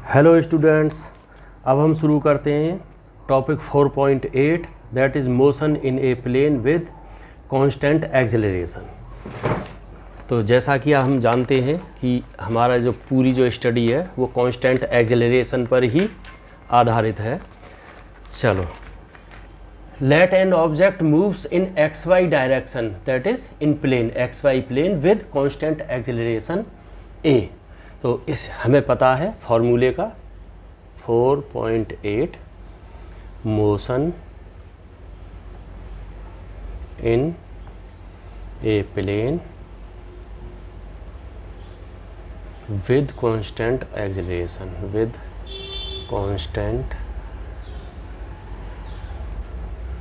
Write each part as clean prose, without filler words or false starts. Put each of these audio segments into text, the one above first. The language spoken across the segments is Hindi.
हेलो स्टूडेंट्स, अब हम शुरू करते हैं topic 4.8 that is motion in a plane with constant acceleration. तो जैसा कि हम जानते हैं कि हमारा जो पूरी जो स्टडी है वो कांस्टेंट एक्सेलरेशन पर ही आधारित है। चलो, let an object moves in X Y direction that is in plane X Y plane with constant acceleration A. तो इस हमें पता है फॉर्मूले का 4.8 motion in a plane with constant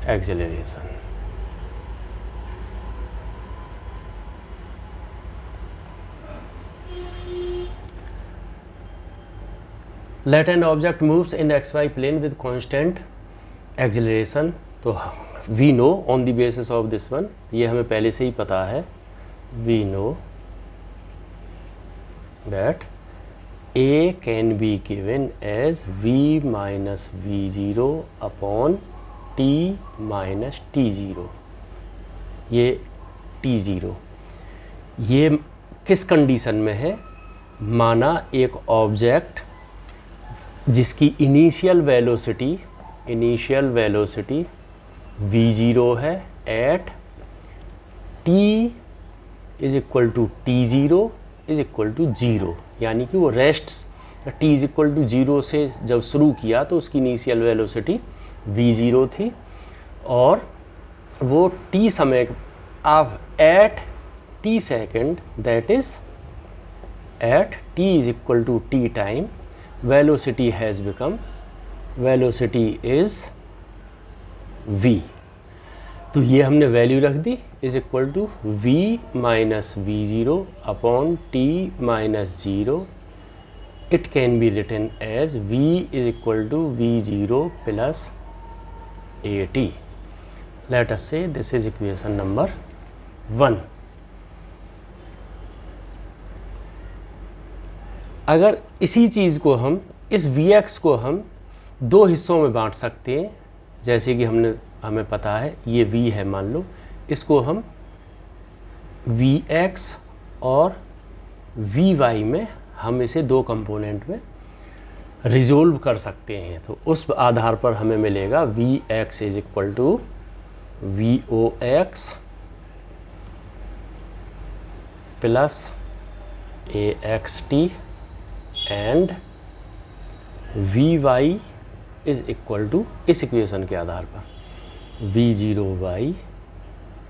acceleration Let an object moves in xy plane with constant acceleration। तो we know on the basis of this one, ये हमें पहले से ही पता है, we know that a can be given as v minus v0 upon t minus t0। ये t0 ये किस कंडीशन में है? माना एक ऑब्जेक्ट जिसकी इनिशियल वेलोसिटी v0 है at t is equal to t0 is equal to 0, यानी कि वो rests t is equal to 0 से जब शुरू किया तो उसकी इनिशियल वेलोसिटी v0 थी और वो t समय अब at t second that is at t is equal to t time velocity is v। तो ये हमने वैल्यू रख दी is equal to v minus v0 upon t minus 0। It can be written as v is equal to v0 plus at। Let us say this is equation number 1। अगर इसी चीज़ को हम इस Vx को हम दो हिस्सों में बांट सकते हैं, जैसे कि हमें पता है ये V है, मान लो इसको हम Vx और Vy में हम इसे दो कंपोनेंट में रिजोल्व कर सकते हैं। तो उस आधार पर हमें मिलेगा Vx is equal to Vox plus AXT and Vy is equal to इस इक्वेशन के आधार पर V0y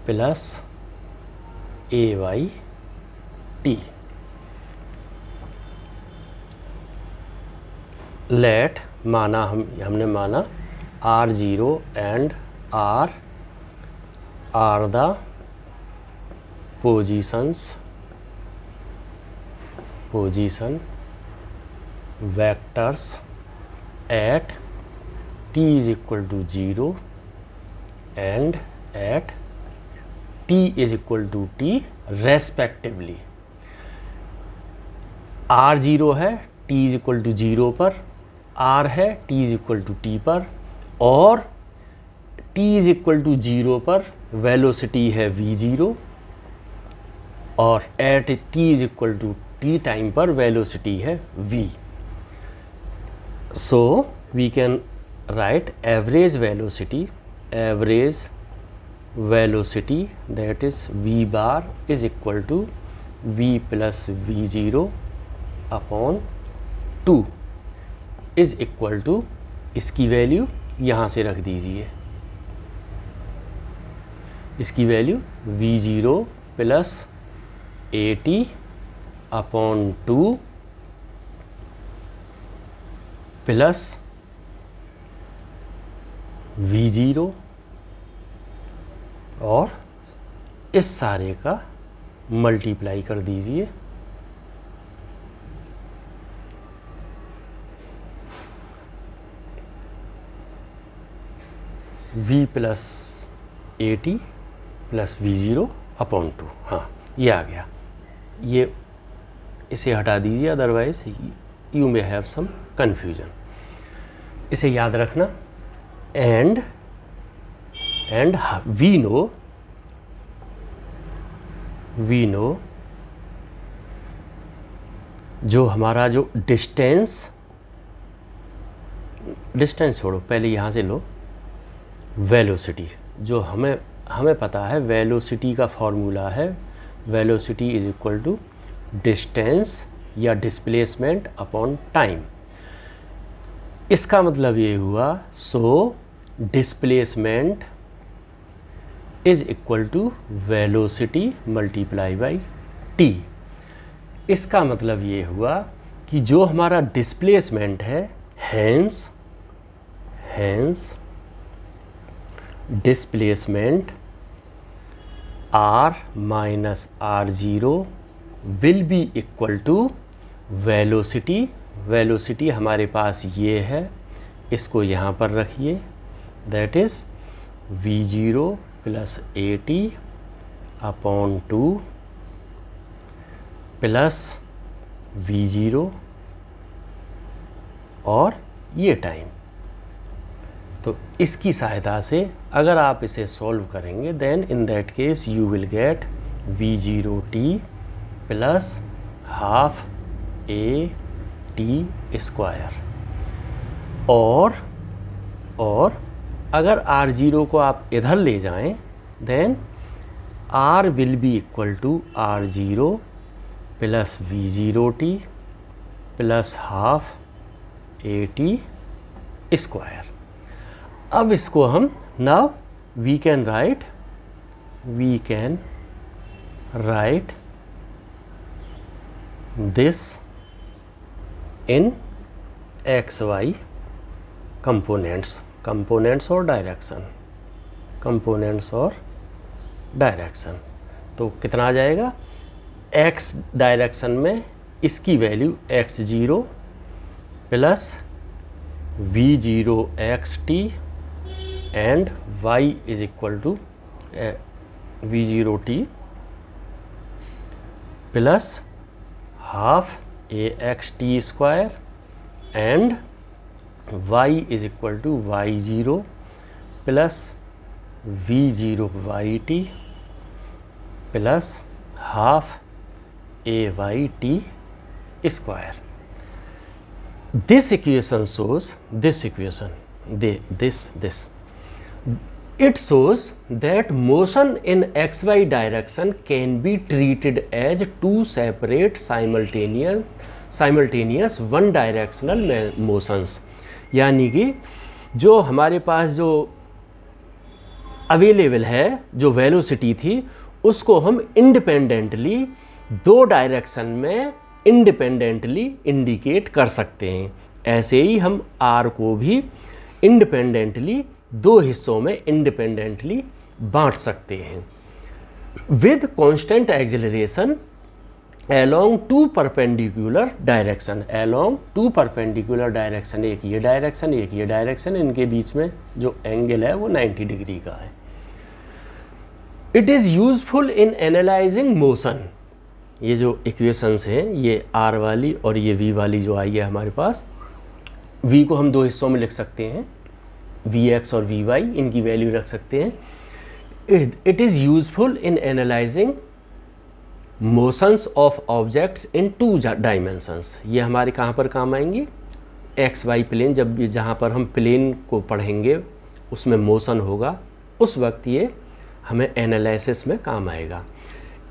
प्लस AYT। लेट माना हमने माना R0 and R are the position vectors at t is equal to 0 and at t is equal to t respectively। r0 है t is equal to 0 पर, r है t is equal to t पर, और t is equal to 0 पर वेलोसिटी है v0 और at t is equal to t time पर वेलोसिटी है v। So we can write average velocity that is v bar is equal to v plus v0 upon 2 is equal to, इसकी वैल्यू यहाँ से रख दीजिए, इसकी value v0 plus at upon 2 plus v0 और इस सारे का मल्टीप्लाई कर दीजिए v plus at plus v0 upon 2। हाँ, ये आ गया। ये इसे हटा दीजिए, otherwise you may have some confusion. इसे याद रखना। एंड वी नो जो हमारा जो डिस्टेंस छोड़ो, पहले यहाँ से लो वेलोसिटी। जो हमें पता है वेलोसिटी का फॉर्मूला है velocity is equal to distance या डिस्प्लेसमेंट अपॉन टाइम। इसका मतलब ये हुआ so displacement is equal to velocity multiply by T. इसका मतलब ये हुआ कि जो हमारा डिस्प्लेसमेंट है hence displacement r minus r0 will be equal to velocity. Velocity हमारे पास ये है, इसको यहाँ पर रखिए, that is v0 plus AT upon 2 plus v0 और ये टाइम। तो इसकी सहायता से अगर आप इसे सॉल्व करेंगे then in that case you will get v0t plus half AT square. और अगर r0 को आप इधर ले जाएं then r will be equal to r0 plus v0t plus half AT square. अब इसको हम now we can write this in XY components और डायरेक्शन। तो कितना आ जाएगा, x डायरेक्शन में इसकी value x0 plus v0 xt and y is equal to v0t plus half AXT square and y is equal to y0 plus v0 yt plus half AYT square. This equation shows it shows that motion in XY direction can be treated as two separate simultaneous one directional motions। यानी कि जो हमारे पास जो अवेलेबल है जो वेलोसिटी थी उसको हम इंडिपेंडेंटली दो डायरेक्शन में इंडिपेंडेंटली इंडिकेट कर सकते हैं। ऐसे ही हम R को भी इंडिपेंडेंटली दो हिस्सों में इंडिपेंडेंटली बांट सकते हैं with constant acceleration along two perpendicular direction. एक ये डायरेक्शन, इनके बीच में जो एंगल है वो 90 डिग्री का है। It is useful in analysing motion. ये जो इक्वेशंस हैं ये R वाली और ये V वाली जो आई है हमारे पास, V को हम दो हिस्सों में लिख सकते हैं, Vx और Vy, इनकी वैल्यू रख सकते हैं। It is useful in analysing motions of objects in to dimensions. ये हमारे कहाँ पर काम आएंगी, XY प्लेन। जब भी जहाँ पर हम प्लेन को पढ़ेंगे उसमें मोशन होगा उस वक्त ये हमें एनालिसिस में काम आएगा।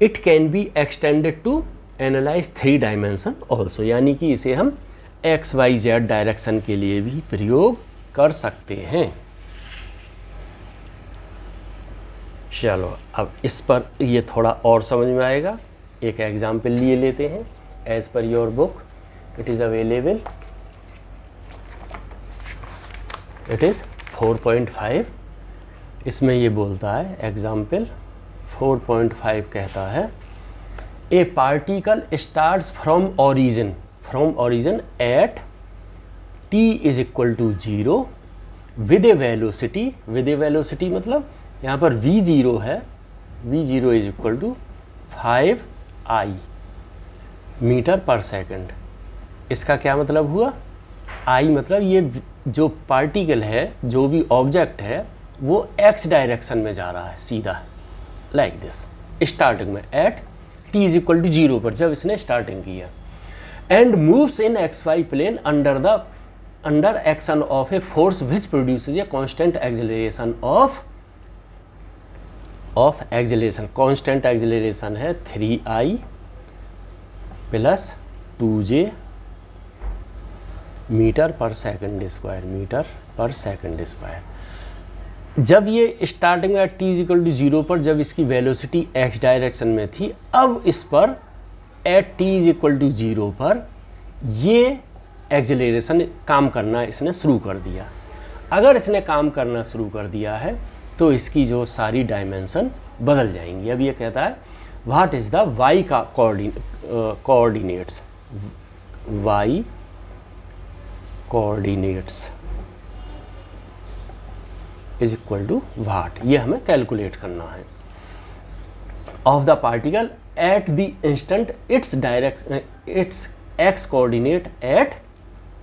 It can be extended to analyse 3 dimension also, यानी कि इसे हम XYZ डायरेक्शन के लिए भी प्रयोग कर सकते हैं। चलो अब इस पर ये थोड़ा और समझ में आएगा। एक एग्जाम्पल लिए लेते हैं। As per your book it is available, it is 4.5। इसमें ये बोलता है एग्जाम्पल 4.5 कहता है a particle starts from origin at t is equal to 0 with a velocity मतलब यहाँ पर v0 है, v0 is equal to 5 I metre per second. इसका क्या मतलब हुआ, आई मतलब ये जो पार्टिकल है, जो भी ऑब्जेक्ट है, वो एक्स डायरेक्शन में जा रहा है सीधा, लाइक दिस, स्टार्टिंग में at t is equal to 0 पर जब इसने स्टार्टिंग किया, and moves in X Y plane under action of a force which produces a constant acceleration of acceleration. Constant acceleration है 3i plus 2j metre per second square. जब ये स्टार्टिंग में t इज इक्वल टू 0 पर जब इसकी वेलोसिटी x डायरेक्शन में थी, अब इस पर at t is equal to 0 पर ये एक्सेलरेशन काम करना इसने शुरू कर दिया। अगर इसने काम करना शुरू कर दिया है तो इसकी जो सारी डायमेंशन बदल जाएंगी। अब ये कहता है व्हाट इज़ द y का coordinates, y coordinates is equal to what, ये हमें कैलकुलेट करना है, of the particle at the instant its X coordinate at,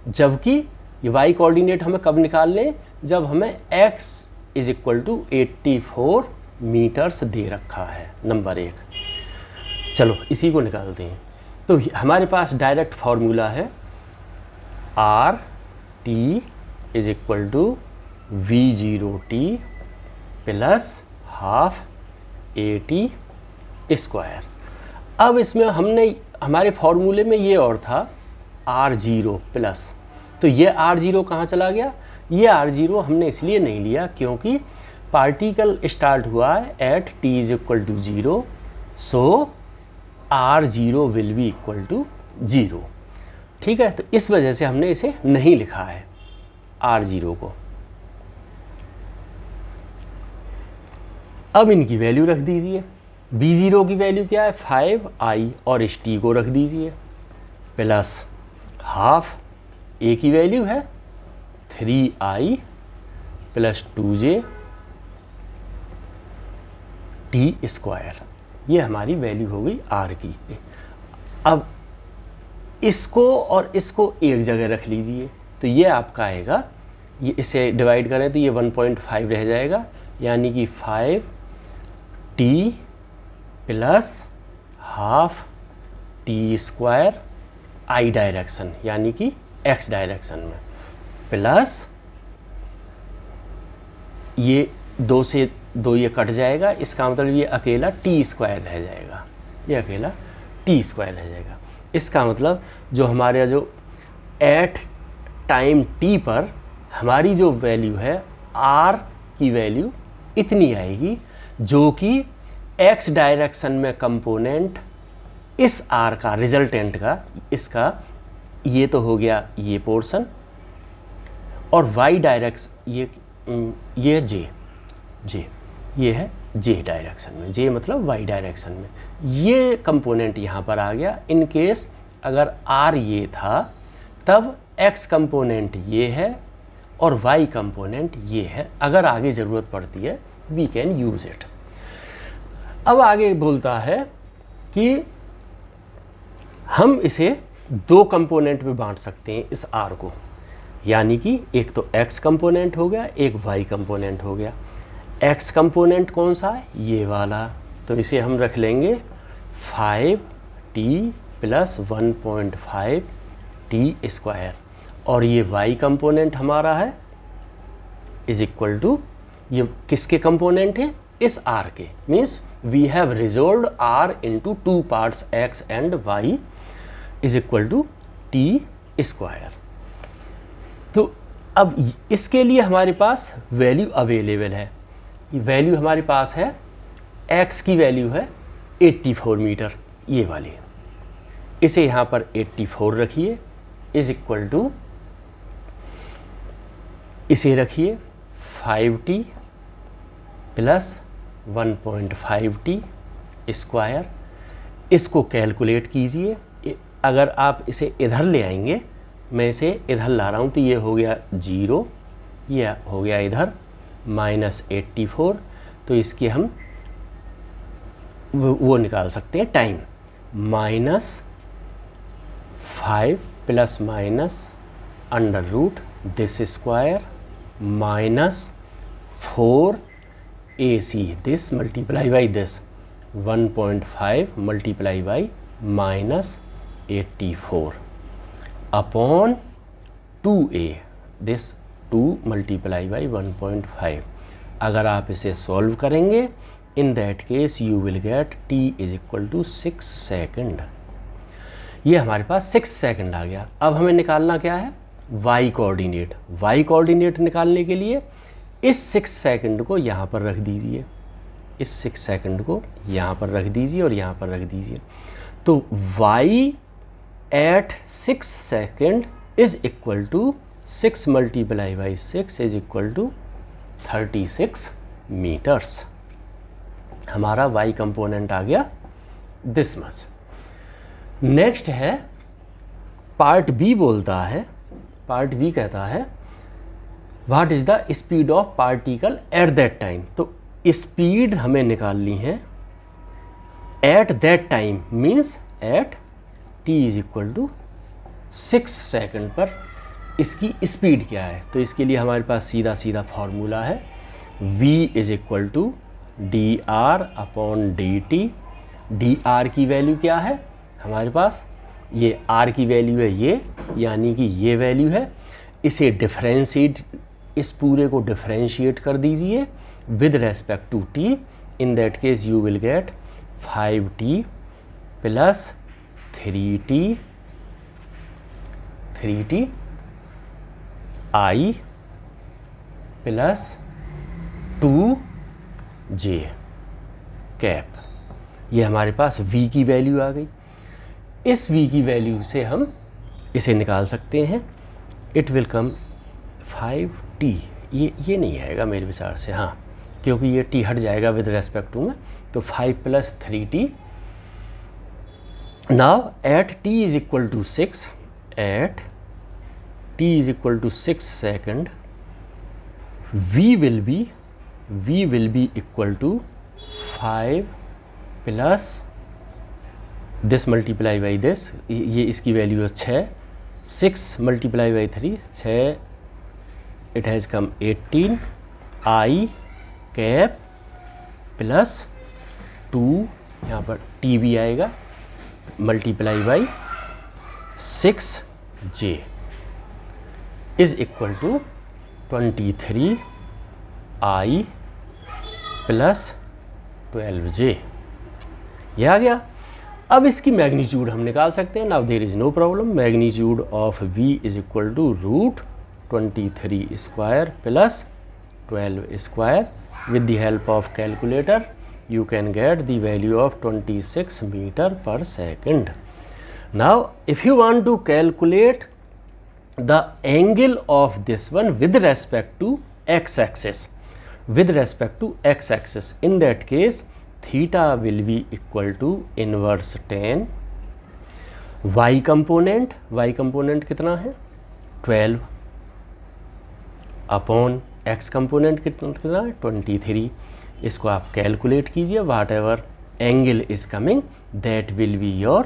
जबकि ये वाई कोऑर्डिनेट हमें कब निकाल लें, जब हमें x is equal to 84 metres दे रखा है, नंबर 1। चलो इसी को निकालते हैं। तो हमारे पास डायरेक्ट फार्मूला है R T is equal to v0t plus half AT square. अब इसमें हमने हमारे फार्मूले में ये और था R0 प्लस, तो ये R0 कहाँ चला गया, ये R0 हमने इसलिए नहीं लिया क्योंकि पार्टिकल स्टार्ट हुआ है at t is equal to 0, so R0 will be equal to 0। ठीक है, तो इस वजह से हमने इसे नहीं लिखा है R0 को। अब इनकी वैल्यू रख दीजिए, v0 की वैल्यू क्या है 5i और इस t को रख दीजिए, प्लस हाफ a की वैल्यू है 3i plus 2j t square, ये हमारी वैल्यू हो गई r की। अब इसको और इसको एक जगह रख लीजिए, तो ये आपका आएगा, ये इसे डिवाइड करें तो ये 1.5 रह जाएगा, यानी कि 5t plus half t square I direction यानी कि x डायरेक्शन में, प्लस ये 2 से 2 ये कट जाएगा, इसका मतलब ये अकेला t स्क्वायर रह जाएगा, ये अकेला t स्क्वायर रह जाएगा। इसका मतलब जो हमारे जो एट टाइम t पर हमारी जो वैल्यू है r की वैल्यू इतनी आएगी, जो कि x डायरेक्शन में कंपोनेंट इस r का रिजल्टेंट का, इसका ये तो हो गया ये पोर्शन, और y डायरेक्शन ये j ये है j डायरेक्शन में, j मतलब y डायरेक्शन में, ये कंपोनेंट यहाँ पर आ गया। इन केस अगर r ये था तब x कंपोनेंट ये है और y कंपोनेंट ये है, अगर आगे ज़रूरत पड़ती है वी कैन यूज़ इट। अब आगे बोलता है कि हम इसे 2 कंपोनेंट में बांट सकते हैं इस r को, यानी कि एक तो x कंपोनेंट हो गया, एक y कंपोनेंट हो गया। x कंपोनेंट कौन सा है, ये वाला, तो इसे हम रख लेंगे 5t प्लस 1.5 t स्क्वायर, और ये y कंपोनेंट हमारा है इज इक्वल टू, ये किसके कंपोनेंट है, इस r के, means we have resolved r into 2 parts x and y is equal to t square. तो अब इसके लिए हमारे पास वैल्यू अवेलेबल है, वैल्यू हमारे पास है, x की वैल्यू है 84 मीटर, ये वाली, इसे यहाँ पर 84 रखिए इज इक्वल टू, इसे रखिए 5t प्लस 1.5t स्क्वायर, इसको कैलकुलेट कीजिए। अगर आप इसे इधर ले आएंगे, मैं इसे इधर ला रहा हूँ, तो ये हो गया 0, ये हो गया इधर -84, तो इसके हम वो निकाल सकते हैं time, -5 plus minus under root this square minus 4ac this multiply by this 1.5 multiply by minus 84 upon 2a this 2 multiply by 1.5। अगर आप इसे सॉल्व करेंगे in that case you will get t is equal to 6 second. ये हमारे पास 6 सेकेंड आ गया। अब हमें निकालना क्या है, y कोऑर्डिनेट। y कोऑर्डिनेट निकालने के लिए इस 6 सेकेंड को यहाँ पर रख दीजिए, इस 6 सेकेंड को यहाँ पर रख दीजिए और यहाँ पर रख दीजिए। तो y at 6 second is equal to 6 multiply by 6 is equal to 36 metres. हमारा y कंपोनेंट आ गया दिस मच। नेक्स्ट है पार्ट बी बोलता है, पार्ट बी कहता है what is the speed of particle at that time. तो स्पीड हमें निकालनी है at that time means at t is equal to 6 second पर इसकी स्पीड क्या है। तो इसके लिए हमारे पास सीधा सीधा फॉर्मूला है v is equal to D R upon D T. D R की वैल्यू क्या है हमारे पास, ये r की वैल्यू है ये, यानी कि ये वैल्यू है। इसे डिफरेंशिएट, इस पूरे को डिफरेंशिएट कर दीजिए with respect to t। In that case you will get 5t plus 3t i plus 2j cap. ये हमारे पास v की वैल्यू आ गई। इस v की वैल्यू से हम इसे निकाल सकते हैं। It will come 5t। ये नहीं आएगा मेरे विचार से, हाँ, क्योंकि ये t हट जाएगा विद रेस्पेक्ट टू में। तो 5 plus 3t। Now at t is equal to 6, at t is equal to 6 second v will be equal to 5 plus this multiply by this, ये इसकी वैल्यू है 6, 6 multiply by 3 6, it has come 18 i cap plus 2, यहाँ पर t भी आएगा, multiply by 6j is equal to 23 i plus 12j। ये आ गया। अब इसकी मैग्नीट्यूड हम निकाल सकते हैं। Now there is no problem. Magnitude of v is equal to root 23 square plus 12 square. With the help of calculator you can get the value of 26 meter per second. Now if you want to calculate the angle of this one with respect to x-axis, in that case theta will be equal to inverse tan y component कितना है 12 अपॉन x component कितना है 23। इसको आप कैलकुलेट कीजिए। Whatever angle is coming that will be your,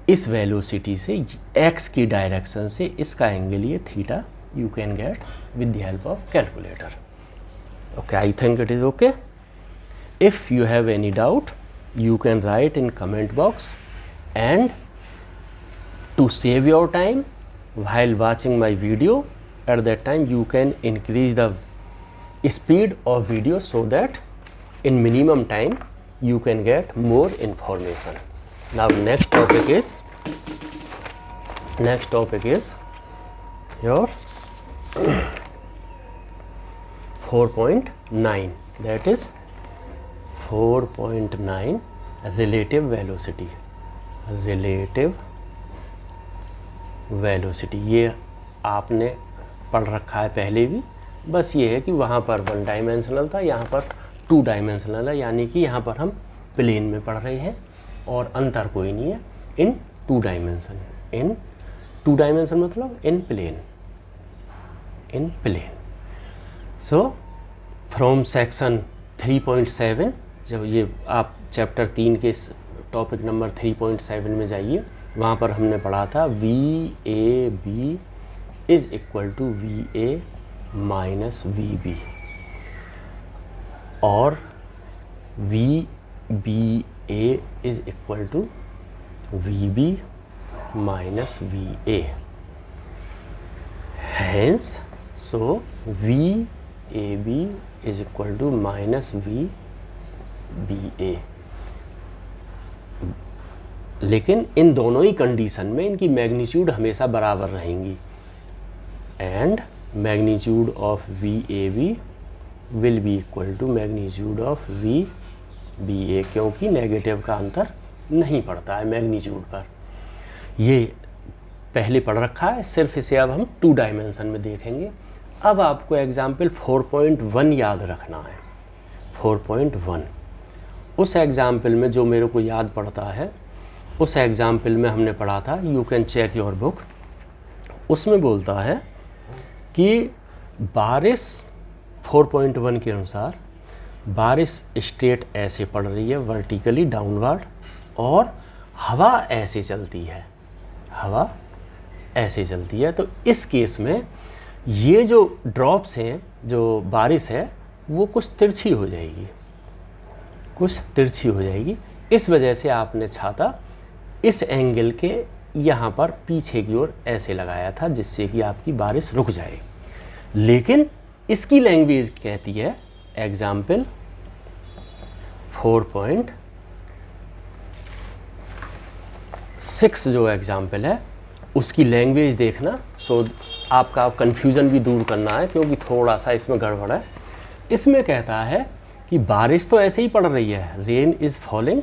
इस वेलोसिटी से x की डायरेक्शन से इसका एंगल ये theta you can get with the help of calculator. Okay, I think it is okay. If you have any doubt you can write in comment box, and to save your time while watching my video, at that time you can increase the speed of video so that in minimum time you can get more information. Now next topic is your 4.9, that is 4.9 relative velocity. ये आपने पढ़ रखा है पहले भी, बस ये है कि वहाँ पर 1 डायमेंशनल था, यहाँ पर 2 डायमेंशनल है, यानी कि यहाँ पर हम प्लेन में पढ़ रहे हैं और अंतर कोई नहीं है इन 2 डायमेंशन। इन 2 डायमेंशन मतलब इन प्लेन। सो फ्रॉम सेक्शन 3.7, जब ये आप चैप्टर 3 के टॉपिक नंबर 3.7 में जाइए, वहाँ पर हमने पढ़ा था VAB is equal to VA minus VB और VBA is equal to VB minus VA। Hence so VAB is equal to minus VBA। लेकिन इन दोनों ही कंडीशन में इनकी मैग्नीट्यूड हमेशा बराबर रहेंगी and magnitude of VAB will be equal to magnitude of VBA, क्योंकि नेगेटिव का अंतर नहीं पड़ता है मैग्नीट्यूड पर। ये पहले पढ़ रखा है, सिर्फ इसे अब हम 2 डायमेंशन में देखेंगे। अब आपको एग्जाम्पल 4.1 याद रखना है। 4.1 उस एग्जाम्पल में जो मेरे को याद पड़ता है, उस एग्जाम्पल में हमने पढ़ा था, you can check your book, उसमें बोलता है कि बारिश 4.1 के अनुसार बारिश स्ट्रेट ऐसे पड़ रही है वर्टिकली डाउनवर्ड और हवा ऐसे चलती है, हवा ऐसे चलती है। तो इस केस में ये जो ड्रॉप्स हैं, जो बारिश है, वो कुछ तिरछी हो जाएगी, कुछ तिरछी हो जाएगी। इस वजह से आपने छाता इस एंगल के यहाँ पर पीछे की ओर ऐसे लगाया था जिससे कि आपकी बारिश रुक जाए। लेकिन इसकी लैंग्वेज कहती है, एग्जाम्पल 4.6 जो एग्जाम्पल है उसकी लैंग्वेज देखना। सो आपका कन्फ्यूज़न भी दूर करना है क्योंकि थोड़ा सा इसमें गड़बड़ है। इसमें कहता है कि बारिश तो ऐसे ही पड़ रही है, rain is falling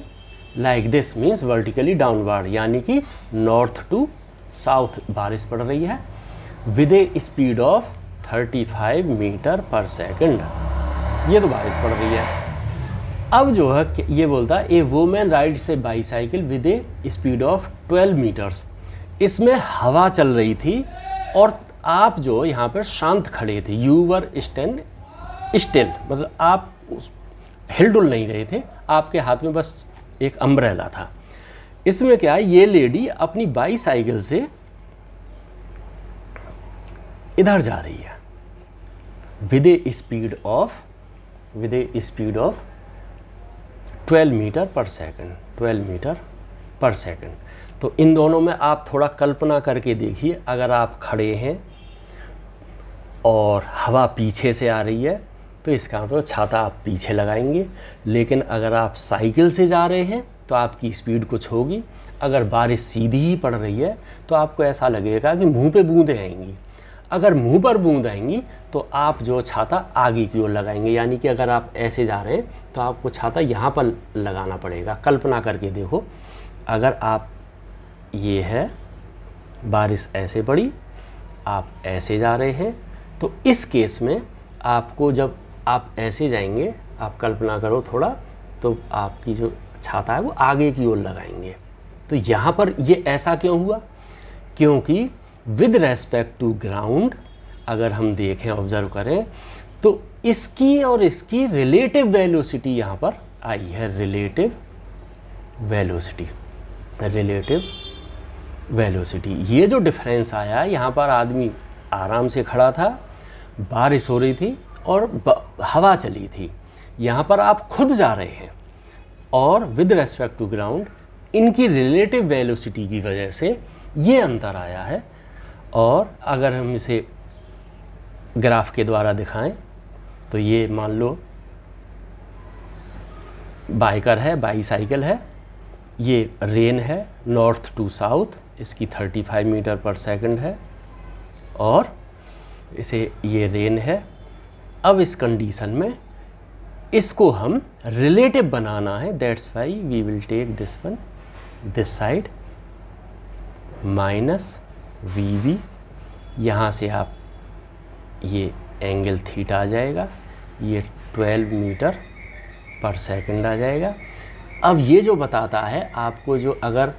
like this means vertically downward, यानी कि नॉर्थ टू साउथ बारिश पड़ रही है with a speed of 35 metre per second. ये तो बारिश पड़ रही है। अब जो है ये बोलता है a women rides a bicycle with a speed of 12 metres. इसमें हवा चल रही थी और आप जो यहाँ पर शांत खड़े थे, यू वर स्टैंड स्टिल, मतलब आप हिलडुल नहीं रहे थे, आपके हाथ में बस एक अम्ब्रेला था। इसमें क्या है, ये लेडी अपनी बाईसाइकिल से इधर जा रही है with a speed of 12 metre per second, 12 metre per second. तो इन दोनों में आप थोड़ा कल्पना करके देखिए, अगर आप खड़े हैं और हवा पीछे से आ रही है तो इसका मतलब छाता आप पीछे लगाएंगे। लेकिन अगर आप साइकिल से जा रहे हैं तो आपकी स्पीड कुछ होगी। अगर बारिश सीधी ही पड़ रही है तो आपको ऐसा लगेगा कि मुंह पे बूंदें आएंगी। अगर मुंह पर बूंद आएंगी तो आप जो छाता आगे की ओर लगाएंगे, यानी कि अगर आप ऐसे जा रहे हैं तो आपको छाता यहाँ पर लगाना पड़ेगा। कल्पना करके देखो, अगर आप ये है बारिश ऐसे पड़ी, आप ऐसे जा रहे हैं, तो इस केस में आपको जब आप ऐसे जाएंगे, आप कल्पना करो थोड़ा, तो आपकी जो छाता है वो आगे की ओर लगाएंगे। तो यहाँ पर ये ऐसा क्यों हुआ? क्योंकि विद रेस्पेक्ट टू ग्राउंड अगर हम देखें, ऑब्जर्व करें, तो इसकी और इसकी रिलेटिव वेलोसिटी यहाँ पर आई है। रिलेटिव वेलोसिटी, ये जो डिफरेंस आया है, यहाँ पर आदमी आराम से खड़ा था, बारिश हो रही थी और हवा चली थी। यहाँ पर आप खुद जा रहे हैं और विद रेस्पेक्ट टू ग्राउंड इनकी रिलेटिव वेलोसिटी की वजह से ये अंतर आया है। और अगर हम इसे ग्राफ के द्वारा दिखाएं तो ये मान लो बाइकर है, बाईसाइकिल है, ये रेन है नॉर्थ टू साउथ, इसकी 35 मीटर पर सेकंड है और इसे ये रेन है। अब इस कंडीशन में इसको हम रिलेटिव बनाना है, that's why we will take this one this side minus VB। यहाँ से आप ये एंगल थीटा आ जाएगा, ये 12 मीटर पर सेकंड आ जाएगा। अब ये जो बताता है आपको, जो अगर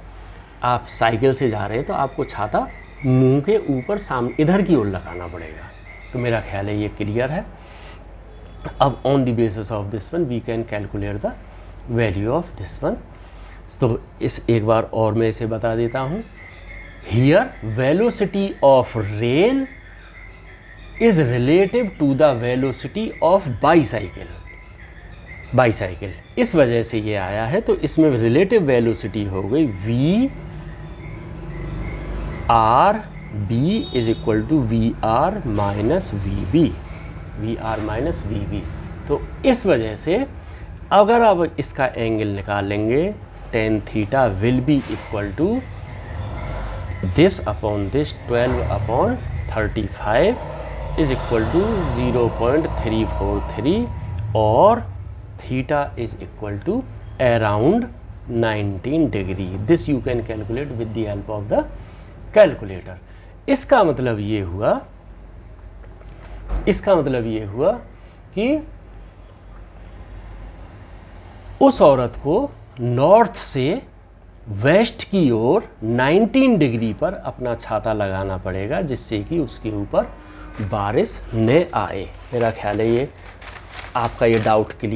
आप साइकिल से जा रहे हैं तो आपको छाता मुंह के ऊपर सामने इधर की ओर लगाना पड़ेगा। तो मेरा ख्याल है ये क्लियर है। अब on the basis of this one we can calculate the value of this one. तो इस एक बार और मैं इसे बता देता हूँ। Here velocity of rain is relative to the velocity of bicycle. इस वजह से ये आया है, तो इसमें रिलेटिव वेलोसिटी हो गई V R B is equal to V R minus V B. तो इस वजह से अगर अब इसका एंगल निकालेंगे, tan theta will be equal to this upon this 12/35 is equal to 0.343 और theta is equal to around 19 degree. This you can calculate with the help of the calculator. इसका मतलब ये हुआ कि उस औरत को नॉर्थ से वेस्ट की ओर 19 डिग्री पर अपना छाता लगाना पड़ेगा, जिससे कि उसके ऊपर बारिश न आए। मेरा ख्याल है ये आपका ये डाउट क्लियर